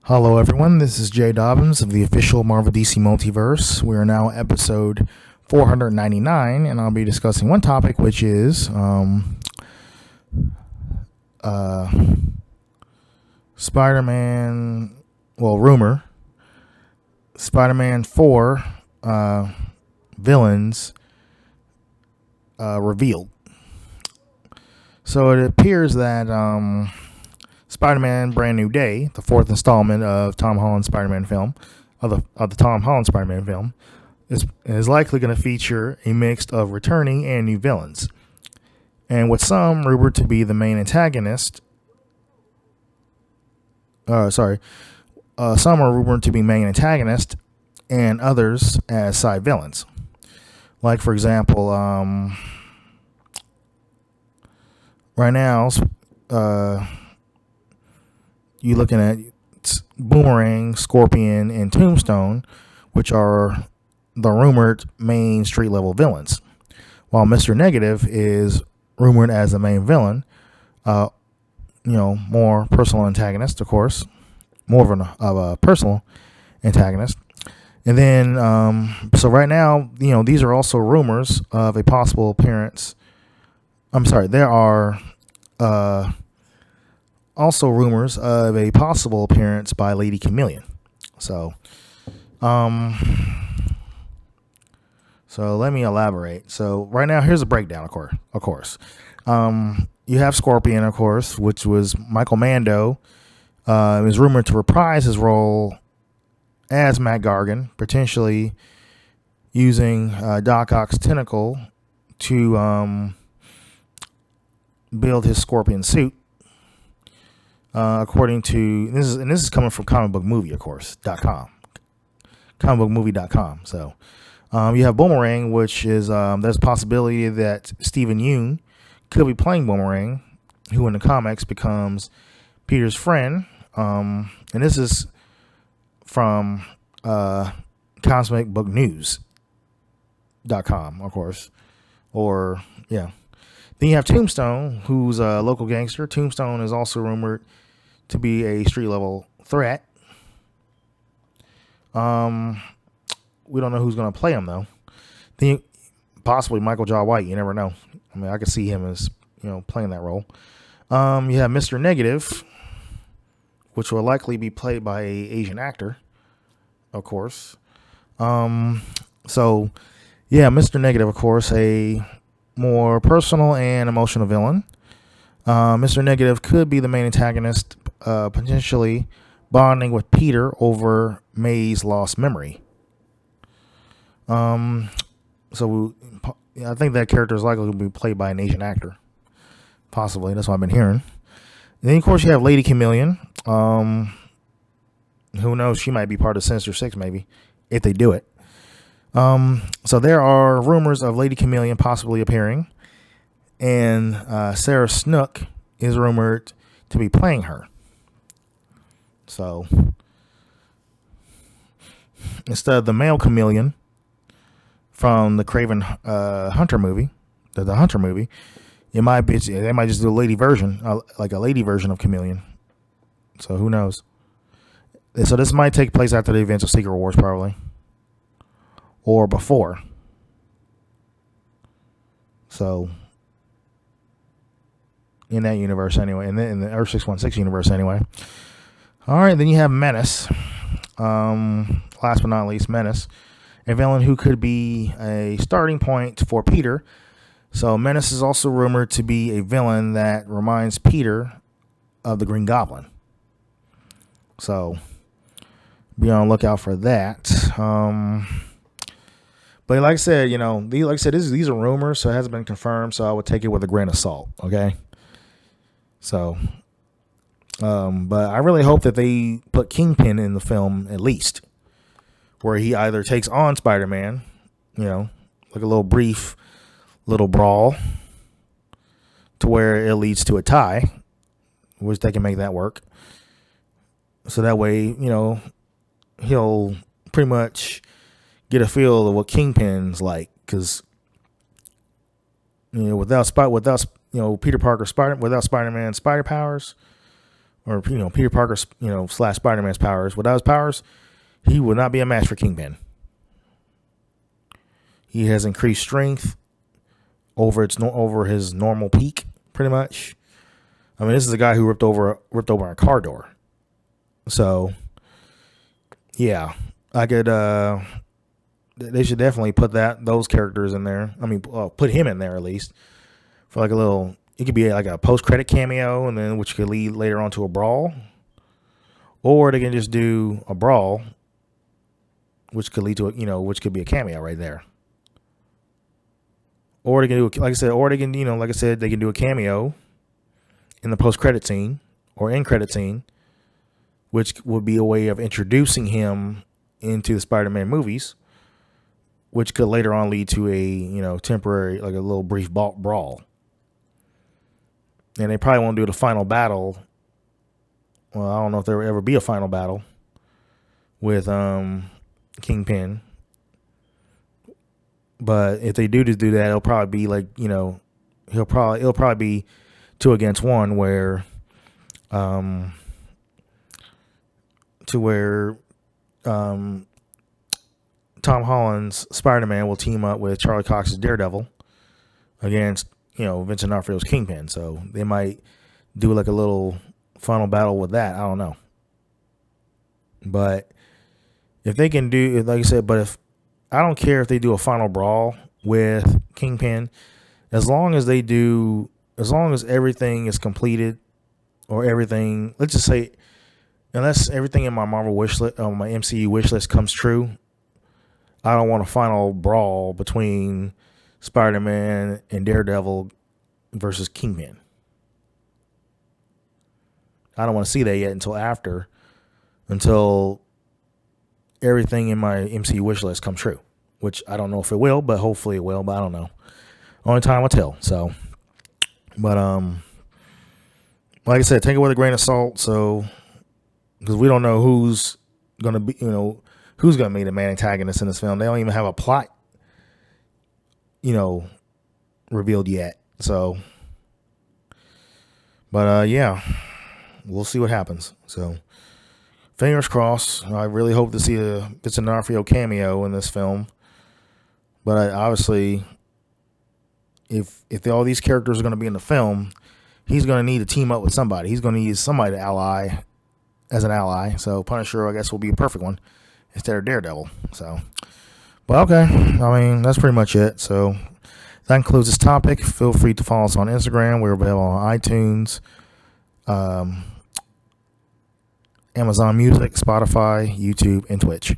Hello, everyone. This is Jay Dobbins of the official Marvel DC Multiverse. We are now episode 499, and I'll be discussing one topic, which is Spider-Man. Well, rumor Spider-Man 4 villains revealed. So it appears that Spider-Man: Brand New Day, the fourth installment of Tom Holland's Spider-Man film, of the Tom Holland Spider-Man film, is likely going to feature a mix of returning and new villains, and with some rumored to be the main antagonist. Some are rumored to be main antagonist, and others as side villains. Like, for example, right now, you're looking at Boomerang, Scorpion, and Tombstone, which are the rumored main street level villains, while Mr. Negative is rumored as the main villain. More personal antagonist, of course, more of a personal antagonist. And then, so right now, these are also rumors of a possible appearance. There are also rumors of a possible appearance by Lady Chameleon. So let me elaborate. So right now, here's a breakdown, of course. You have Scorpion, of course, which was Michael Mando. Is rumored to reprise his role as Matt Gargan, potentially using Doc Ock's tentacle to build his Scorpion suit. According to this is coming from Comic Book Movie, of course, .com, comicbookmovie.com. So you have Boomerang, which is there's a possibility that Stephen Yeun could be playing Boomerang, who in the comics becomes Peter's friend. And this is from comicbooknews.com, of course. Or, yeah. Then you have Tombstone, who's a local gangster. Tombstone is also rumored to be a street-level threat. We don't know who's going to play him, though. Then possibly Michael Jai White. You never know. I mean, I could see him as, playing that role. You have Mr. Negative, which will likely be played by an Asian actor, of course. Mr. Negative, of course, a more personal and emotional villain. Mr. Negative could be the main antagonist, potentially bonding with Peter over May's lost memory. I think that character is likely to be played by an Asian actor. Possibly, that's what I've been hearing. And then, of course, you have Lady Chameleon. Who knows? She might be part of Sinister Six, maybe, if they do it. So there are rumors of Lady Chameleon possibly appearing, and Sarah Snook is rumored to be playing her. So instead of the male chameleon from the Craven Hunter movie, the Hunter movie, they might just do a lady version, like a lady version of Chameleon. So who knows? So this might take place after the events of Secret Wars, probably. Or before. So, in that universe anyway. In the Earth 616 universe anyway. Alright, then you have Menace. Last but not least, Menace. A villain who could be a starting point for Peter. So, Menace is also rumored to be a villain that reminds Peter of the Green Goblin. So, be on the lookout for that. But like I said, these are rumors, so it hasn't been confirmed. So I would take it with a grain of salt. Okay. So, but I really hope that they put Kingpin in the film at least, where he either takes on Spider-Man, like a little brief, little brawl, to where it leads to a tie, which they can make that work. So that way, he'll pretty much get a feel of what Kingpin's like, because without Peter Parker without Spider-Man spider powers, or Peter Parker's slash Spider-Man's powers. Without his powers, he would not be a match for Kingpin. He has increased strength over his normal peak, pretty much. I mean, this is a guy who ripped over a car door. So, yeah, I could. They should definitely put those characters in there. I mean, put him in there at least for like a little. It could be like a post-credit cameo, and then which could lead later on to a brawl, or they can just do a brawl, which could lead to which could be a cameo right there. Or they can do, like I said, they can do a cameo in the post-credit scene or end credit scene, which would be a way of introducing him into the Spider-Man movies, which could later on lead to a temporary, like a little brief brawl. And they probably won't do the final battle. Well, I don't know if there will ever be a final battle with Kingpin. But if they do that, it'll probably be like, it'll probably be 2 against 1 where Tom Holland's Spider-Man will team up with Charlie Cox's Daredevil against, Vincent D'Onofrio's Kingpin. So they might do like a little final battle with that. I don't know. But if they can do, like I said, I don't care if they do a final brawl with Kingpin, as long as everything is completed, or everything, let's just say, unless everything in my Marvel wish list, my MCU wish list comes true, I don't want a final brawl between Spider-Man and Daredevil versus Kingpin. I don't want to see that yet until everything in my MCU wish list comes true, which I don't know if it will, but hopefully it will, but I don't know. Only time will tell. So, but like I said, take it with a grain of salt. So, because we don't know who's gonna be, who's gonna be the main antagonist in this film. They don't even have a plot, revealed yet. So, but yeah, we'll see what happens. So, fingers crossed. I really hope to see a Vincent D'Onofrio cameo in this film. But obviously, if all these characters are going to be in the film, he's going to need to team up with somebody. He's going to need somebody to ally as an ally. So Punisher, I guess, will be a perfect one instead of Daredevil. So, but okay. I mean, that's pretty much it. So that concludes this topic. Feel free to follow us on Instagram. We're available on iTunes, Amazon Music, Spotify, YouTube, and Twitch.